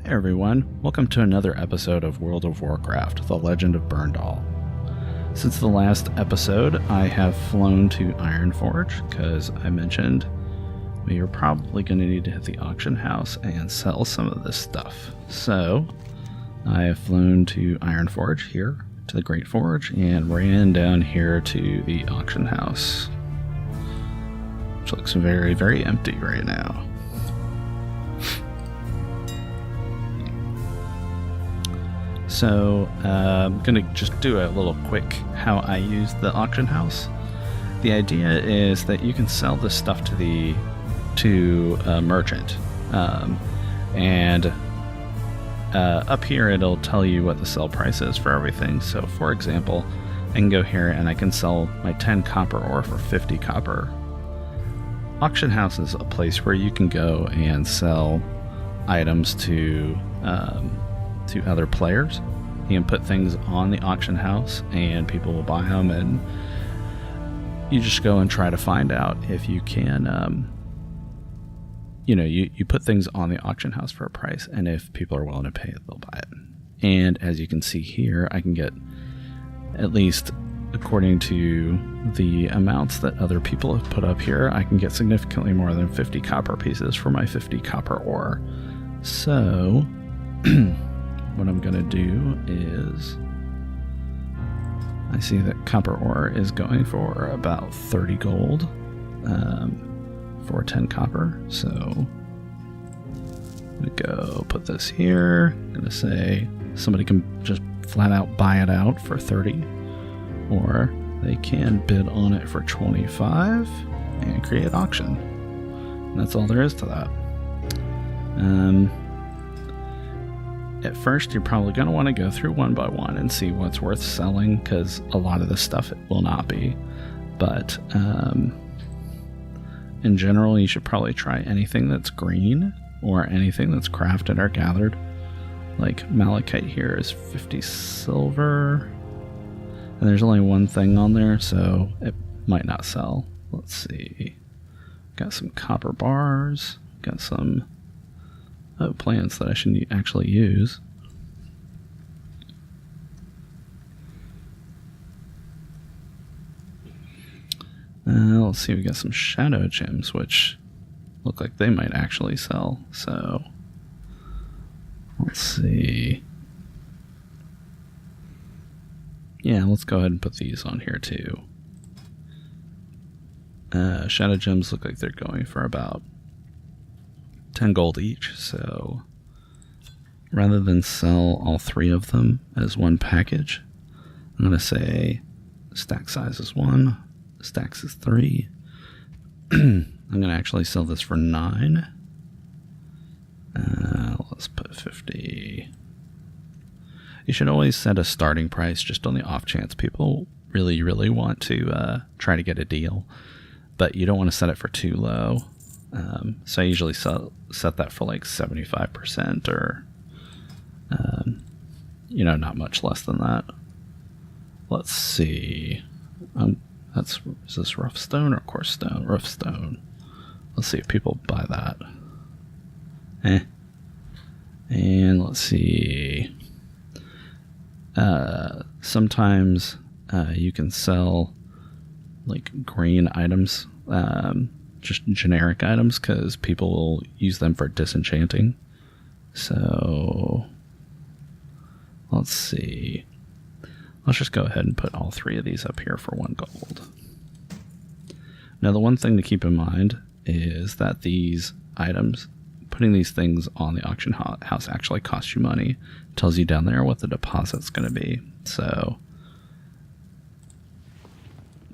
everyone, welcome to another episode of World of Warcraft, The Legend of Berndahl. Since the last episode, I have flown to Ironforge, because I mentioned we are probably going to need to hit the auction house and sell some of this stuff. So, I have flown to Ironforge here, to the Great Forge, and ran down here to the auction house. Which looks very, very empty right now. So, I'm going to just do a little quick how I use the auction house. The idea is that you can sell this stuff to a merchant. And up here it'll tell you what the sell price is for everything. So, for example, I can go here and I can sell my 10 copper ore for 50 copper. Auction house is a place where you can go and sell items to other players. You can put things on the auction house and people will buy them, and you just go and try to find out if you can, you put things on the auction house for a price, and if people are willing to pay it, they'll buy it. And as you can see here, I can get, at least according to the amounts that other people have put up here, I can get significantly more than 50 copper pieces for my 50 copper ore. So what I'm going to do is, I see that copper ore is going for about 30 gold for 10 copper. So I'm going to go put this here. I'm going to say somebody can just flat out buy it out for 30, or they can bid on it for 25 and create auction. And that's all there is to that. At first, you're probably going to want to go through one by one and see what's worth selling, because a lot of this stuff it will not be. But in general, you should probably try anything that's green or anything that's crafted or gathered. Like malachite here is 50 silver, and there's only one thing on there, so it might not sell. Let's see. Got some copper bars. Got some plants that I should actually use. Let's see, we got some shadow gems, which look like they might actually sell. So, let's see. Yeah, let's go ahead and put these on here too. Shadow gems look like they're going for about 10 gold each, so rather than sell all 3 of them as one package, I'm going to say stack size is 1, stacks is 3. I'm going to actually sell this for 9. Let's put 50. You should always set a starting price just on the off chance people really, really want to try to get a deal, but you don't want to set it for too low. So I usually set that for like 75% or, not much less than that. Let's see. Is this rough stone or coarse stone? Rough stone. Let's see if people buy that. And let's see. Sometimes you can sell like green items, just generic items, because people will use them for disenchanting. So let's see. Let's just go ahead and put all 3 of these up here for 1 gold. Now, the one thing to keep in mind is that these items, putting these things on the auction house actually costs you money. It tells you down there what the deposit's going to be. So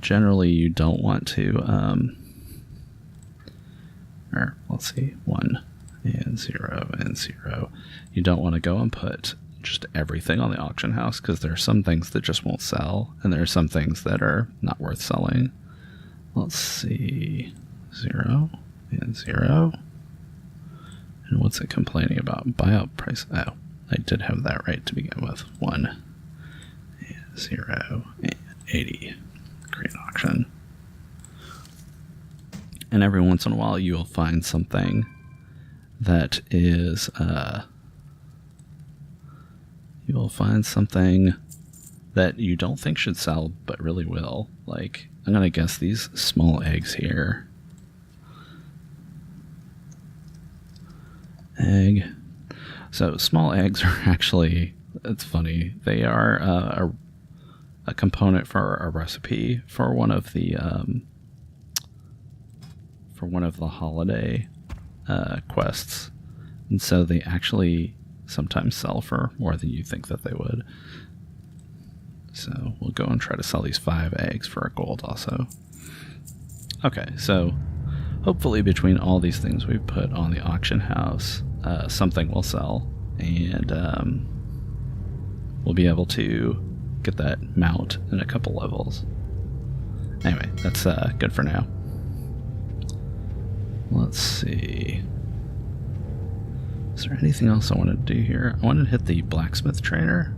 generally you don't want to or let's see, 1 and 0 and 0. You don't want to go and put just everything on the auction house, because there are some things that just won't sell, and there are some things that are not worth selling. Let's see, 0 and 0. And what's it complaining about? Buyout price. Oh, I did have that right to begin with. 1 and 0 and 80. Create auction. And every once in a while you will find something that is you will find something that you don't think should sell, but really will. Like, I'm gonna guess these small eggs here. Egg. So small eggs are actually, it's funny, they are a component for a recipe for one of the holiday quests, and so they actually sometimes sell for more than you think that they would. So we'll go and try to sell these 5 eggs for a gold also. Okay, so hopefully between all these things we put on the auction house, something will sell, and we'll be able to get that mount in a couple levels. Anyway, that's good for now. Let's see. Is there anything else I wanted to do here? I wanted to hit the blacksmith trainer.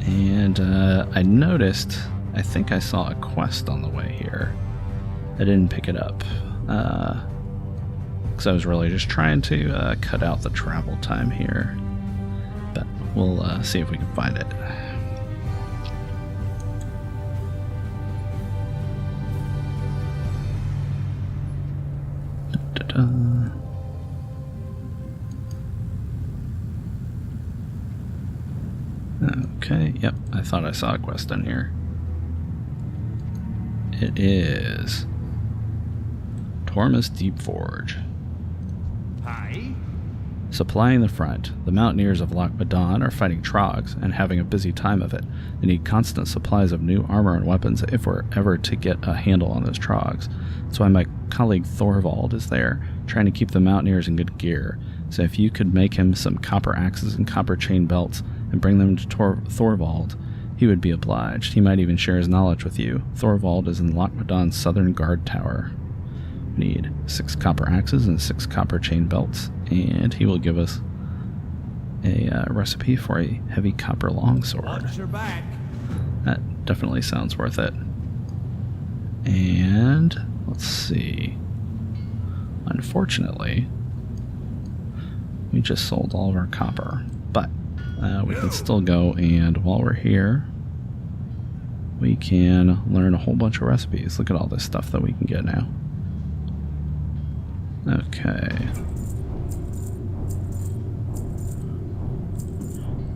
And I noticed, I think I saw a quest on the way here. I didn't pick it up. Because I was really just trying to cut out the travel time here. But we'll see if we can find it. Okay, yep, I thought I saw a quest in here. It is Torma's Deep Forge. Hi. Supplying the front, the mountaineers of Loch Madon are fighting trogs and having a busy time of it. They need constant supplies of new armor and weapons if we're ever to get a handle on those trogs. That's why my colleague Thorvald is there, trying to keep the mountaineers in good gear. So if you could make him some copper axes and copper chain belts and bring them to Thorvald, he would be obliged. He might even share his knowledge with you. Thorvald is in Loch Madon's southern guard tower. We need 6 copper axes and 6 copper chain belts, and he will give us a recipe for a heavy copper longsword. Watch your back. That definitely sounds worth it. And let's see. Unfortunately, we just sold all of our copper, but we can still go, and while we're here, we can learn a whole bunch of recipes. Look at all this stuff that we can get now. Okay.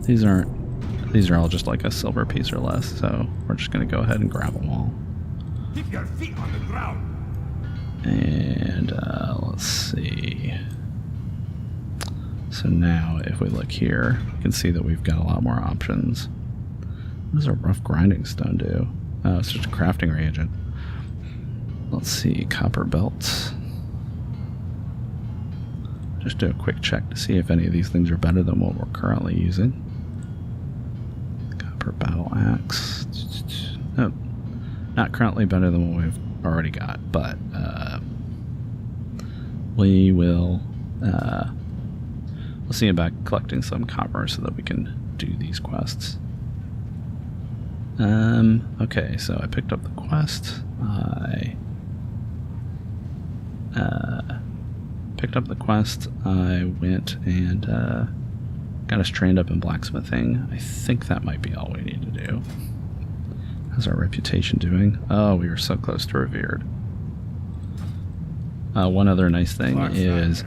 These are all just like a silver piece or less, so we're just going to go ahead and grab them all. Keep your feet on the ground. And let's see. So now if we look here, you can see that we've got a lot more options. What does a rough grinding stone do? Oh, it's just a crafting reagent. Let's see, copper belts. Just do a quick check to see if any of these things are better than what we're currently using. Copper battle axe. Nope. Not currently better than what we've already got, but we will we'll see about collecting some copper so that we can do these quests. Okay, so I picked up the quest. I went and got us trained up in blacksmithing. I think that might be all we need to do. How's our reputation doing? Oh, we were so close to revered. One other nice thing is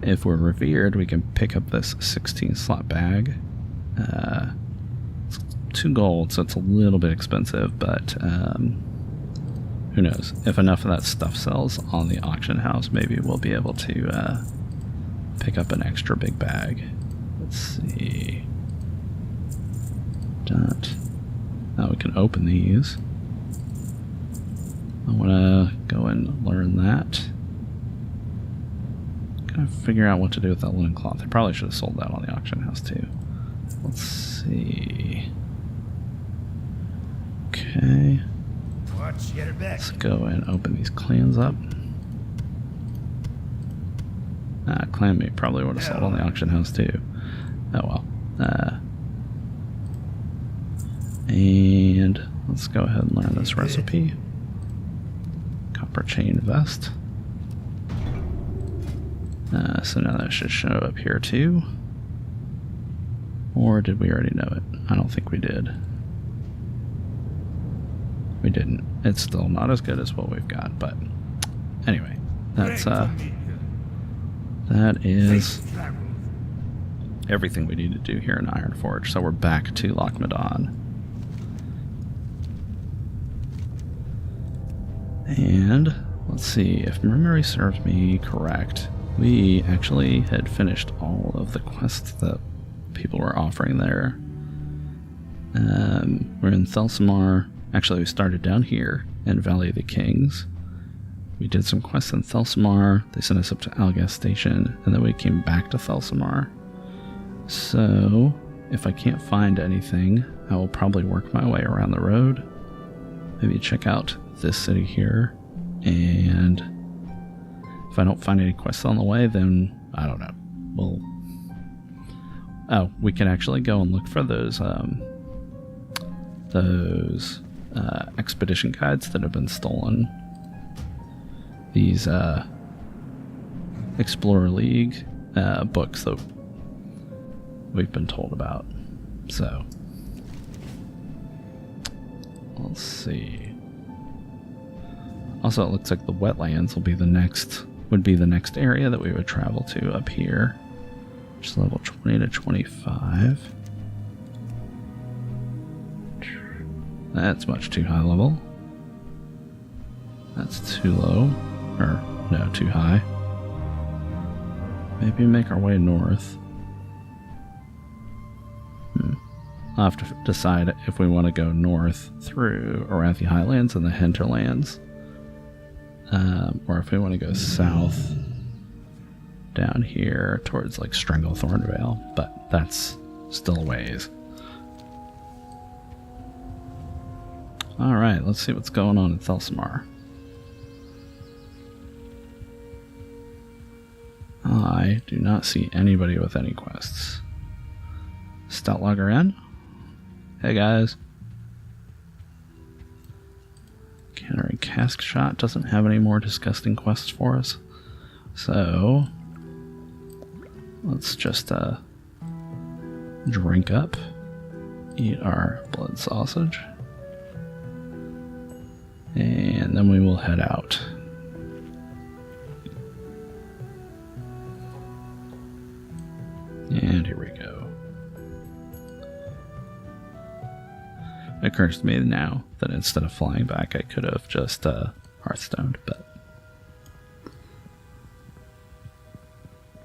if we're revered, we can pick up this 16 slot bag. It's 2 gold, so it's a little bit expensive, but who knows? If enough of that stuff sells on the auction house, maybe we'll be able to pick up an extra big bag. Let's see. Now we can open these. I want to go and learn that. Gotta figure out what to do with that linen cloth. I probably should have sold that on the auction house too. Let's see. Okay. Let's go and open these clans up. Clan meat probably would have sold on the auction house too. Oh well. And let's go ahead and learn this recipe. Copper chain vest. So now that should show up here too. Or did we already know it? I don't think we did. We didn't. It's still not as good as what we've got, but anyway, that's that is everything we need to do here in Ironforge. So we're back to Lochmadon. And let's see, if memory serves me correct, we actually had finished all of the quests that people were offering there. We're in Thelsamar. Actually, we started down here in Valley of the Kings. We did some quests in Thelsamar. They sent us up to Algas Station, and then we came back to Thelsamar. So, if I can't find anything, I will probably work my way around the road. Maybe check out this city here, and if I don't find any quests on the way, then I don't know. We can actually go and look for those expedition guides that have been stolen. These Explorer League books that we've been told about. So let's see. Also, it looks like the wetlands would be the next area that we would travel to up here. Just level 20 to 25. That's much too high level. That's too low. Or, no, too high. Maybe make our way north. I'll have to decide if we want to go north through Arathi Highlands and the Hinterlands. Or if we want to go south down here towards like Stranglethorn Vale. But that's still a ways. Alright, let's see what's going on in Thelsamar. I do not see anybody with any quests. Stoutlogger in? Hey guys. Cantering Cask Shot doesn't have any more disgusting quests for us. So let's just drink up, eat our blood sausage, and then we will head out. And here we go. It occurs to me now that instead of flying back, I could have just Hearthstoned, but...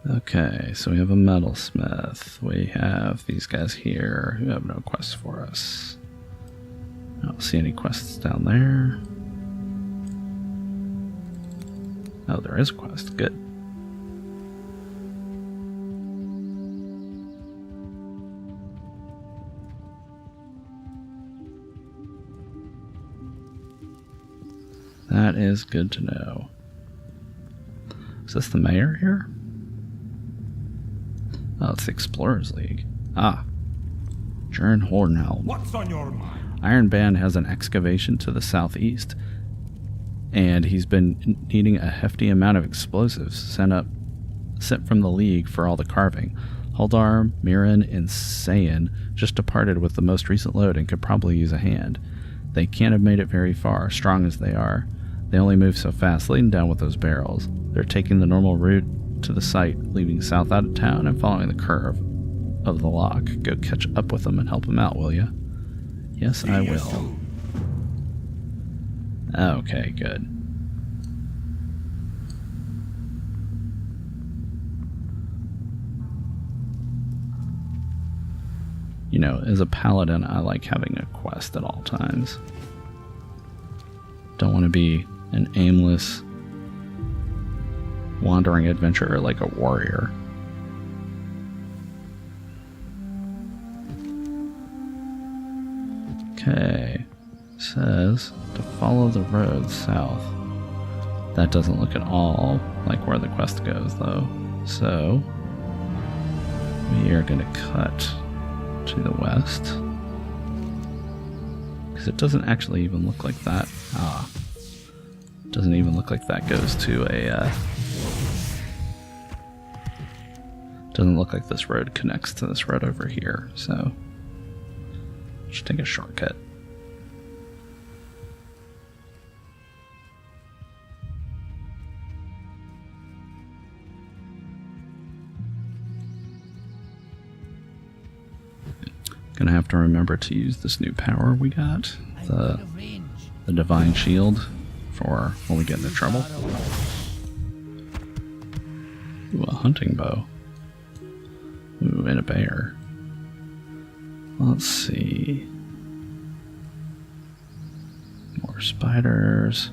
Okay, so we have a metalsmith. We have these guys here who have no quests for us. I don't see any quests down there. Oh, there is a quest. Good. That is good to know. Is this the mayor here? Oh, it's the Explorers League. Ah. Jern Hornhelm. What's on your mind? Ironband has an excavation to the southeast, and he's been needing a hefty amount of explosives sent from the League for all the carving. Huldar, Mirren, and Sayan just departed with the most recent load and could probably use a hand. They can't have made it very far, strong as they are. They only move so fast, leading down with those barrels. They're taking the normal route to the site, leaving south out of town and following the curve of the lock. Go catch up with them and help them out, will you? Yes, I will. Okay, good. You know, as a paladin, I like having a quest at all times. Don't want to be an aimless, wandering adventurer like a warrior. Okay, says to follow the road south. That doesn't look at all like where the quest goes, though. So we are going to cut to the west, because it doesn't actually even look like that. Doesn't even look like that goes to Doesn't look like this road connects to this road over here, so just take a shortcut. Gonna have to remember to use this new power we got, the Divine Shield, for when we get into trouble. Ooh, a hunting bow. Ooh, and a bear. Let's see. More spiders.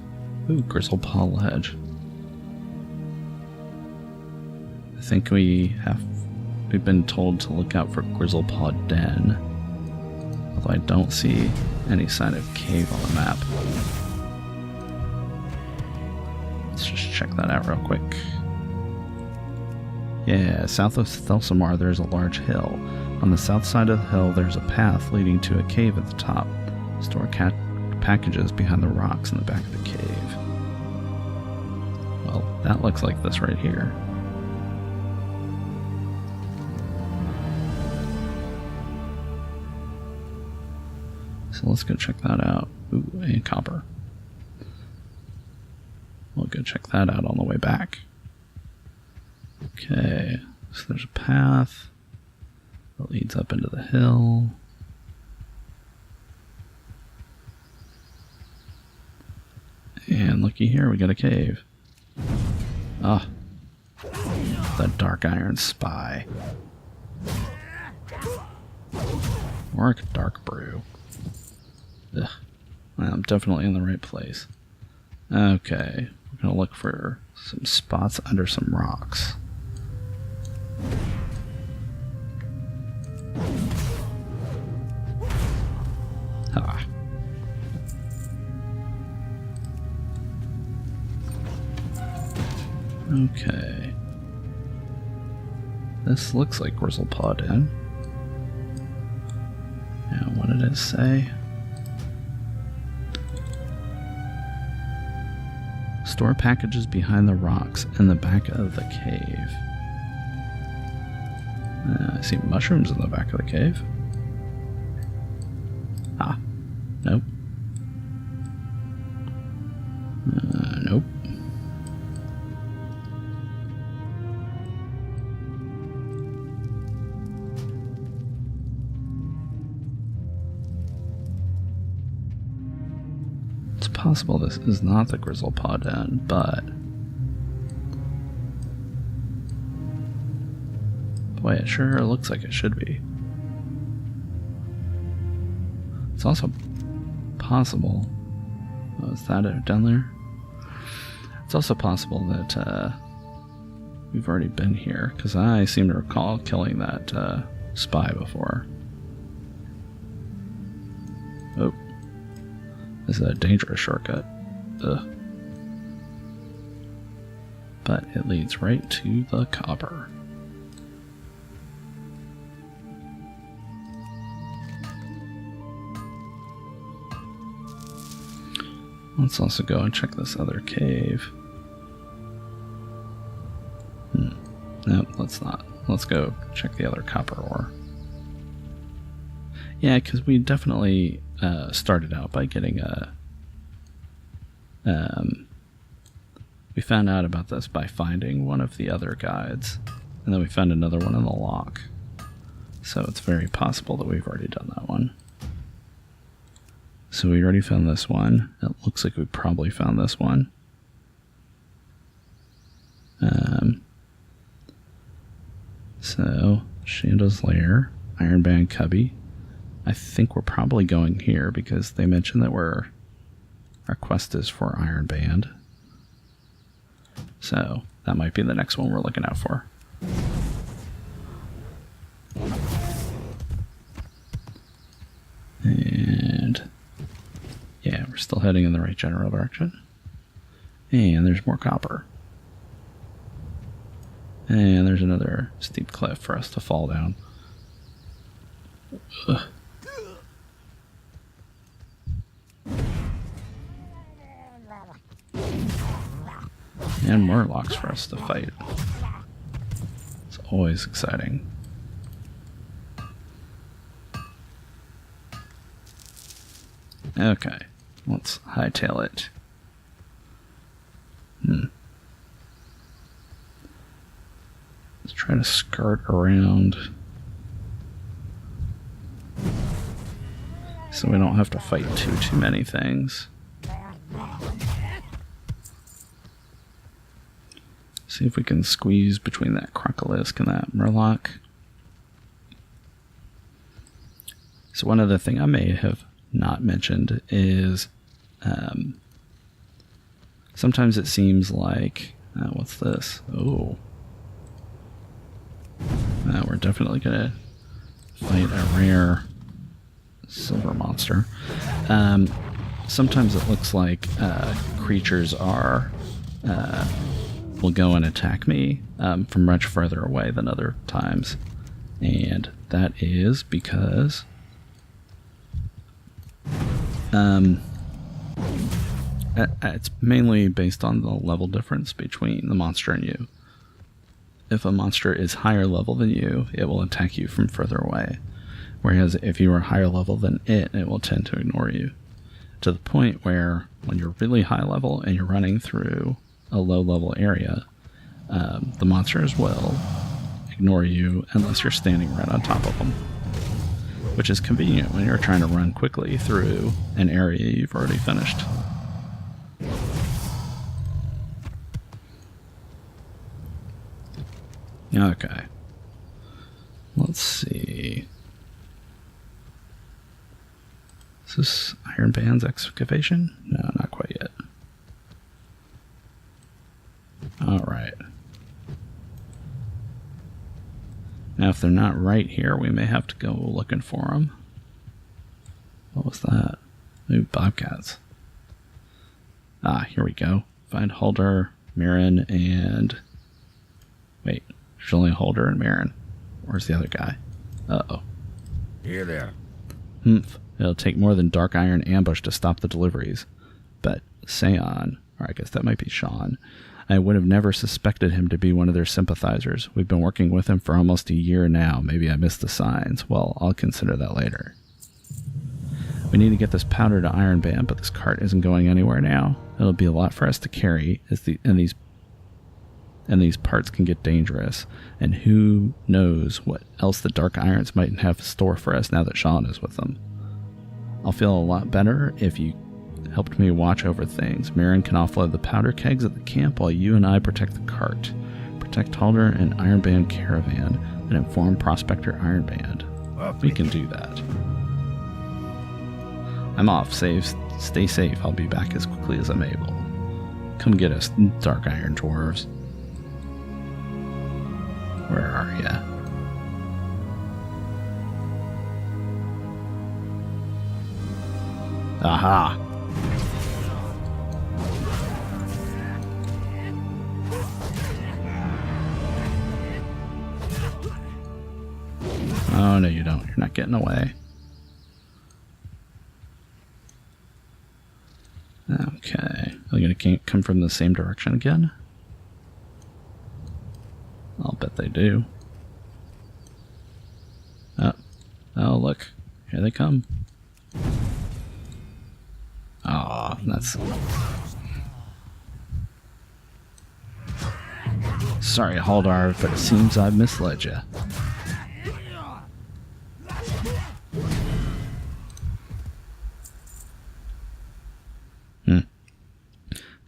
Ooh, Grizzlepaw Ledge. I think we've been told to look out for Grizzlepaw Den. Although I don't see any sign of cave on the map. Let's just check that out real quick. Yeah, south of Thelsamar there's a large hill. On the south side of the hill there's a path leading to a cave at the top. Store packages behind the rocks in the back of the cave. Well, that looks like this right here. So let's go check that out. Ooh, and copper. We'll go check that out on the way back. Okay, so there's a path that leads up into the hill. And looky here, we got a cave. Ah, the Dark Iron Spy. Or a Dark Brew. Ugh. I'm definitely in the right place. Okay, we're going to look for some spots under some rocks. Ah. Okay. This looks like Grizzlepaw Den. Now, what did it say? Store packages behind the rocks in the back of the cave. I see mushrooms in the back of the cave. Ah, nope. Nope. It's possible this is not the Grizzlepaw Den, but boy, it sure looks like it should be. It's also possible. Oh, is that it down there? It's also possible that we've already been here, because I seem to recall killing that spy before. Oh. This is a dangerous shortcut. Ugh. But it leads right to the copper. Let's also go and check this other cave. Nope, let's not. Let's go check the other copper ore. Yeah, because we definitely started out by getting a... we found out about this by finding one of the other guides. And then we found another one in the lock. So it's very possible that we've already done that one. So we already found this one. It looks like we probably found this one. So, Shanda's Lair, Ironband Cubby. I think we're probably going here because they mentioned that our quest is for Ironband. So, that might be the next one we're looking out for. And yeah, we're still heading in the right general direction. And there's more copper. And there's another steep cliff for us to fall down. Ugh. And more locks for us to fight. So always exciting. Okay, let's hightail it. Let's try to skirt around so we don't have to fight too many things. See if we can squeeze between that Crocolisk and that Murloc. So one other thing I may have not mentioned is sometimes it seems like what's this? Oh, we're definitely gonna fight a rare silver monster. Sometimes it looks like creatures are will go and attack me from much further away than other times, and that is because it's mainly based on the level difference between the monster and you. If a monster is higher level than you, it will attack you from further away. Whereas if you are higher level than it will tend to ignore you. To the point where when you're really high level and you're running through a low level area, the monsters will ignore you unless you're standing right on top of them. Which is convenient when you're trying to run quickly through an area you've already finished. Okay. Let's see. Is this Ironband's Excavation? No, not quite yet. Alright. Now if they're not right here, we may have to go looking for them. What was that? Ooh, bobcats. Ah, here we go. Find Halder, Mirren, and... Wait, there's only Halder and Mirren. Where's the other guy? Uh-oh. Here there. It'll take more than Dark Iron Ambush to stop the deliveries. But Seon, or I guess that might be Sean, I would have never suspected him to be one of their sympathizers. We've been working with him for almost a year now. Maybe I missed the signs. Well, I'll consider that later. We need to get this powder to Ironband, but this cart isn't going anywhere now. It'll be a lot for us to carry, and these parts can get dangerous. And who knows what else the Dark Irons might have in store for us now that Sean is with them. I'll feel a lot better if you helped me watch over things. Mirren can offload the powder kegs at the camp while you and I protect the cart. Protect Halder and Ironband Caravan and inform Prospector Ironband. We can do that. I'm off. Stay safe. I'll be back as quickly as I'm able. Come get us, Dark Iron Dwarves. Where are ya? Aha! Oh, no, you don't. You're not getting away. Okay. Are you going to come from the same direction again? I'll bet they do. Oh, look. Here they come. Aw, that's... Sorry, Haldar, but it seems I've misled you.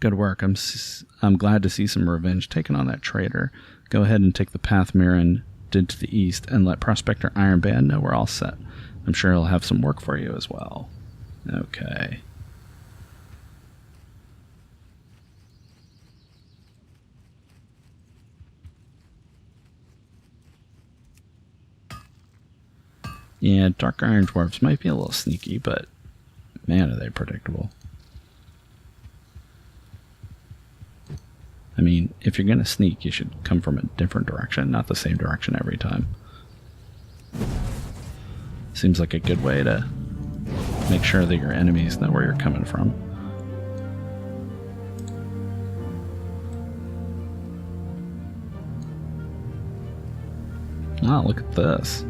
Good work. I'm glad to see some revenge taken on that traitor. Go ahead and take the path Mirren did to the east and let Prospector Ironband know we're all set. I'm sure he'll have some work for you as well. Okay. Yeah, Dark Iron Dwarves might be a little sneaky, but man, are they predictable. I mean, if you're going to sneak, you should come from a different direction, not the same direction every time. Seems like a good way to make sure that your enemies know where you're coming from. Oh, look at this.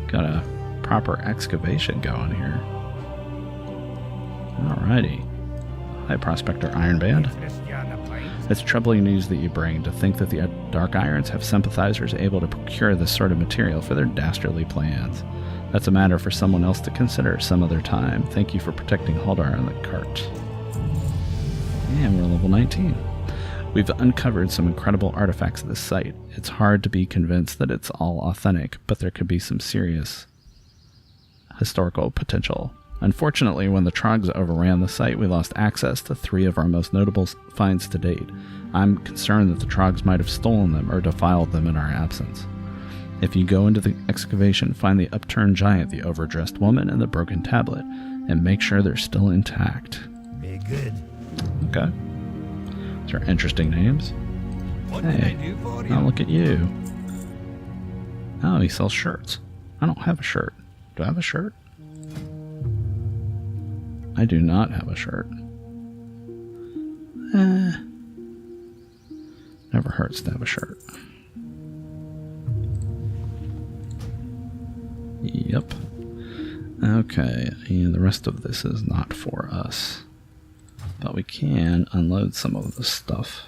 Got a proper excavation going here. Alrighty. Hi, Prospector Ironband. It's troubling news that you bring, to think that the Dark Irons have sympathizers able to procure this sort of material for their dastardly plans. That's a matter for someone else to consider some other time. Thank you for protecting Haldar and the cart. And we're level 19. We've uncovered some incredible artifacts at this site. It's hard to be convinced that it's all authentic, but there could be some serious historical potential. Unfortunately, when the Trogs overran the site, we lost access to 3 of our most notable finds to date. I'm concerned that the Trogs might have stolen them or defiled them in our absence. If you go into the excavation, find the upturned giant, the overdressed woman, and the broken tablet, and make sure they're still intact. Be good. Okay. These are interesting names. What Hey, can I do for you? now look at you. Oh, he sells shirts. I don't have a shirt. Do I have a shirt? I do not have a shirt. Never hurts to have a shirt. Yep. Okay, and the rest of this is not for us. But we can unload some of this stuff.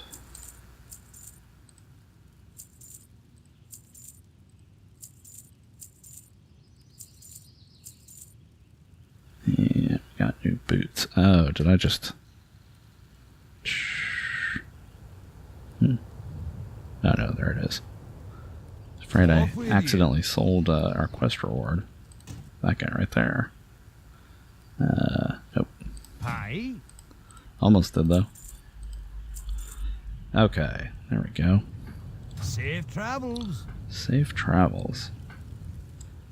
Yeah, got new boots. Oh, did I just... Oh no, there it is. Afraid I accidentally sold our quest reward. That guy right there. Nope. Pie? Almost did though. Okay, there we go. Safe travels. Safe travels.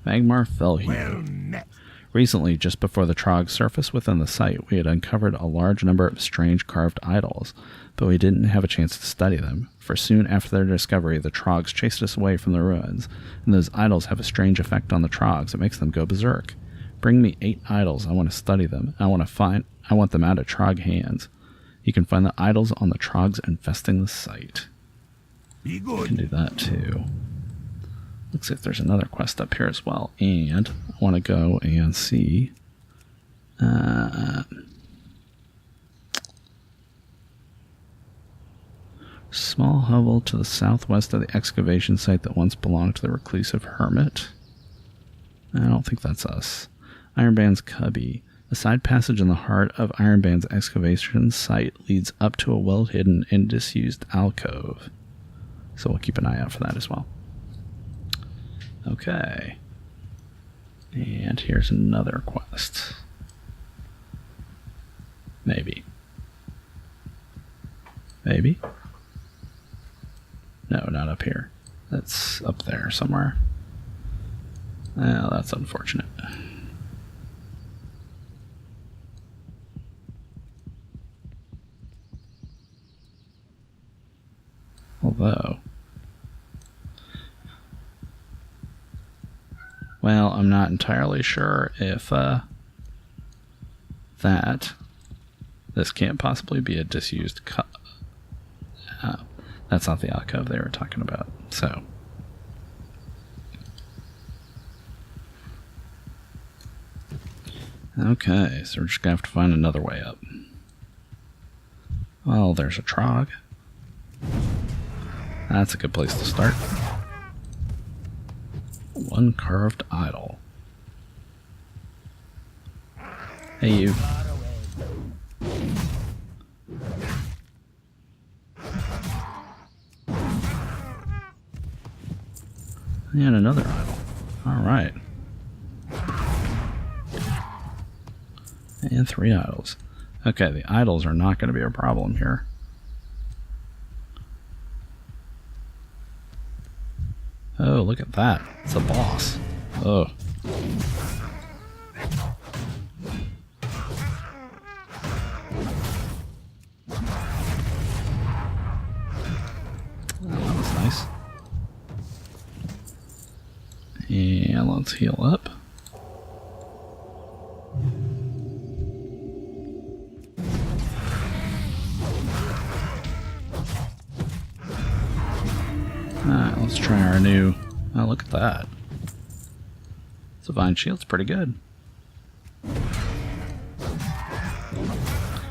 Magmar fell here. Well met. Recently, just before the Trogs surfaced within the site, we had uncovered a large number of strange carved idols, but we didn't have a chance to study them, for soon after their discovery, the Trogs chased us away from the ruins, and those idols have a strange effect on the Trogs that makes them go berserk. Bring me 8 idols, I want to study them, I want them out of Trog hands. You can find the idols on the Trogs infesting the site. Be You good. can do that too. Looks like there's another quest up here as well, and I want to go and see small hovel to the southwest of the excavation site that once belonged to the reclusive hermit. I don't think that's us. Ironband's cubby. A side passage in the heart of Ironband's excavation site leads up to a well-hidden and disused alcove. So we'll keep an eye out for that as well. Okay. And here's another quest. Maybe. Maybe? No, not up here. That's up there somewhere. Oh, that's unfortunate. Although... well, I'm not entirely sure if this can't possibly be a disused that's not the alcove they were talking about. So, okay, so we're just gonna have to find another way up. Well, there's a Trog. That's a good place to start. One carved idol. Hey, you. And another idol. Alright. And 3 idols. Okay, the idols are not going to be a problem here. Oh, look at that. It's a boss. Oh. That was nice. And let's heal up. Alright, let's try our new look at that. Divine Shield's pretty good.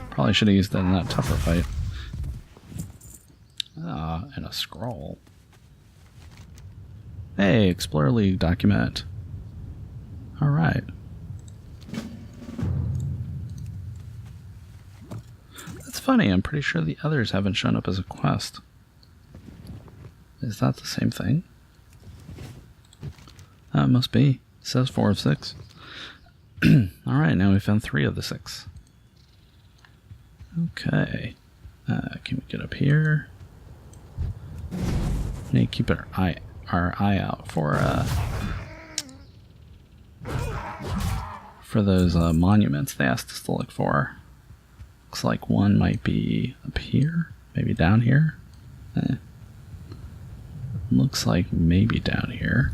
Probably should have used that in that tougher fight. Ah, and a scroll. Hey, Explorer League document. Alright. That's funny, I'm pretty sure the others haven't shown up as a quest. Is that the same thing? It must be. It says 4 of 6. Alright, now we found 3 of the 6. Okay. Can we get up here? We need to keep our eye out for those monuments they asked us to look for. Looks like one might be up here, maybe down here. Looks like maybe down here.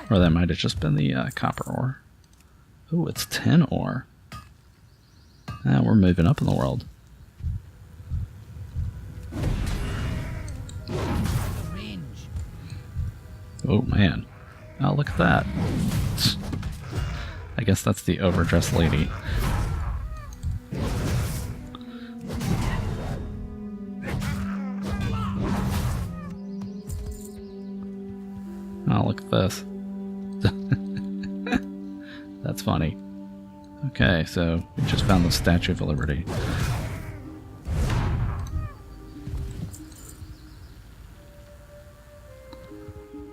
Or that might have just been the copper ore. Ooh, it's 10 ore. We're moving up in the world. Oh man. Oh, look at that. I guess that's the overdressed lady. Oh, look at this. That's funny. Okay, so we just found the Statue of Liberty.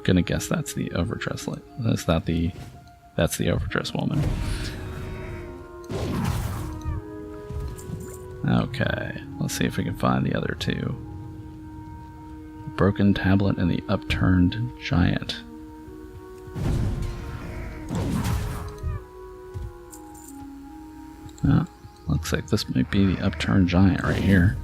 Gonna guess that's the overdressed lady. That's the overdressed woman. Okay, let's see if we can find the other two. Broken tablet and the upturned giant. Looks like this might be the upturned giant right here.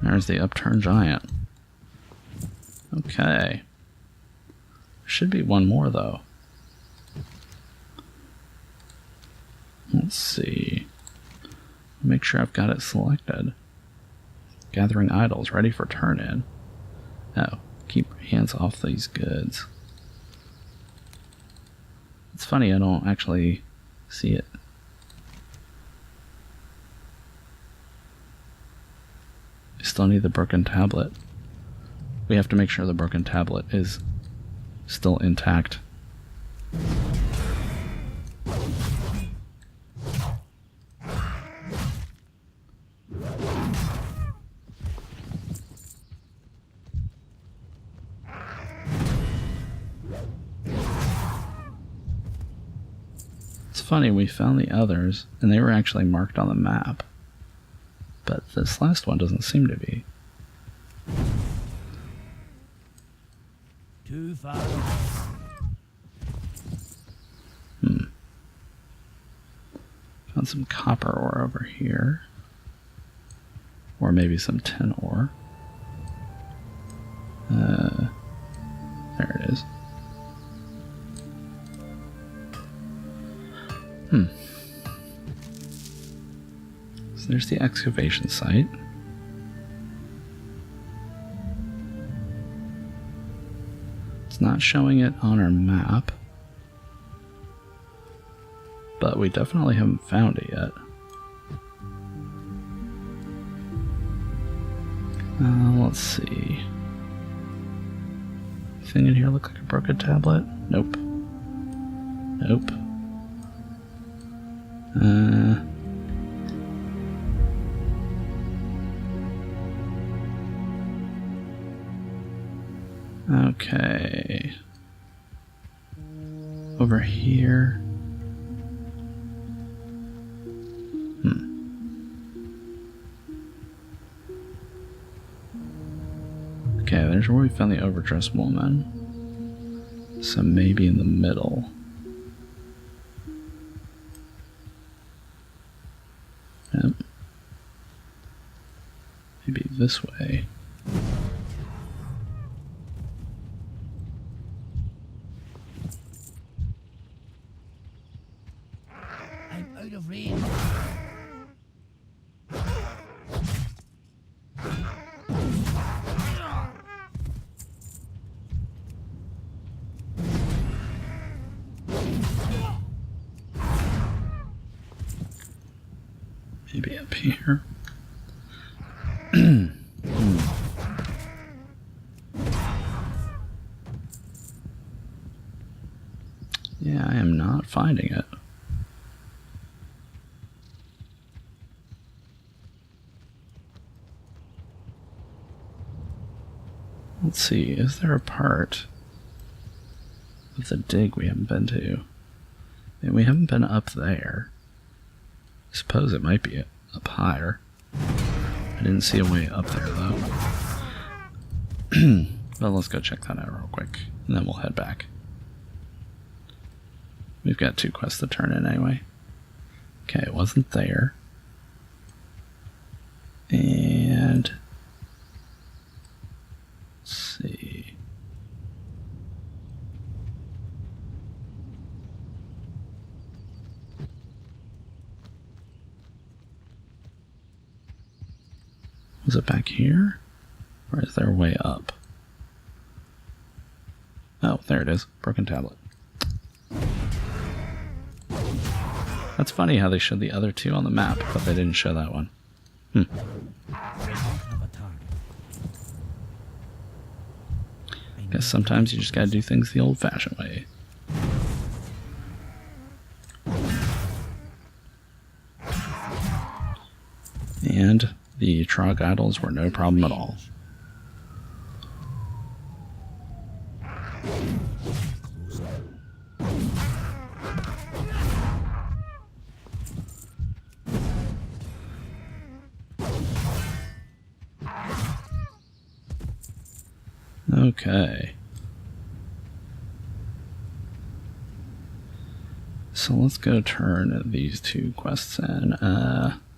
There's the upturned giant. Okay. Should be one more though. Let's see. Make sure I've got it selected. Gathering idols, ready for turn-in. Oh, keep your hands off these goods. It's funny, I don't actually see it. I still need the broken tablet. We have to make sure the broken tablet is still intact. It's funny, we found the others, and they were actually marked on the map. But this last one doesn't seem to be. Too far. Found some copper ore over here. Or maybe some tin ore. There it is. So there's the excavation site. It's not showing it on our map, but we definitely haven't found it yet. Let's see. Anything in here look like a broken tablet? Nope. Nope. Okay. Over here. Okay, there's where we found the overdressed woman. So maybe in the middle. Yep. Maybe this way. out of range. Maybe up here. Yeah, I am not finding it. Let's see, is there a part of the dig we haven't been to? And we haven't been up there. I suppose it might be up higher. I didn't see a way up there though. Well, let's go check that out real quick, and then we'll head back. We've got 2 quests to turn in anyway. Okay, it wasn't there. And let's see. Was it back here? Or is there a way up? Oh, there it is. Broken tablet. That's funny how they showed the other 2 on the map, but they didn't show that one. Guess sometimes you just gotta do things the old-fashioned way. And the Trog idols were no problem at all. Okay. So let's go turn these 2 quests in.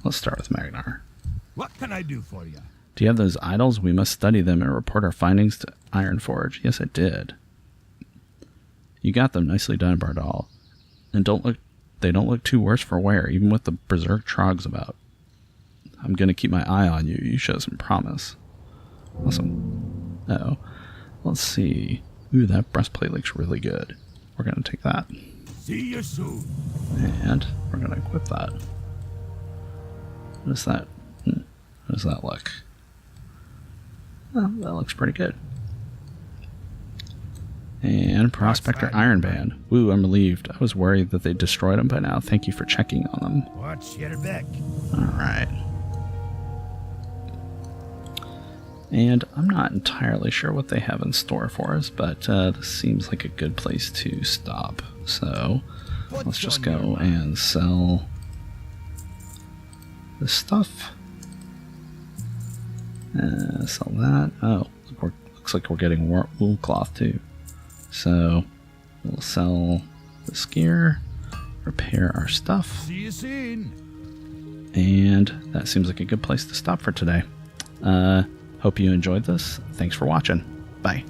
Let's start with Magnar. What can I do for you? Do you have those idols? We must study them and report our findings to Ironforge. Yes, I did. You got them. Nicely done, Berndahl. And they don't look too worse for wear, even with the berserk trogs about. I'm gonna keep my eye on you. You show some promise. Awesome. Uh-oh. Let's see. Ooh, that breastplate looks really good. We're gonna take that. See you soon. And we're gonna equip that. What is that? How does that look? Oh, that looks pretty good. And Prospector Ironband. Woo, I'm relieved. I was worried that they destroyed them by now. Thank you for checking on them. Watch your back. Alright. And I'm not entirely sure what they have in store for us, but this seems like a good place to stop. So let's just go and sell this stuff. Sell that. Oh, looks like we're getting wool cloth too. So we'll sell this gear, repair our stuff. See you soon. And that seems like a good place to stop for today. Hope you enjoyed this. Thanks for watching. Bye.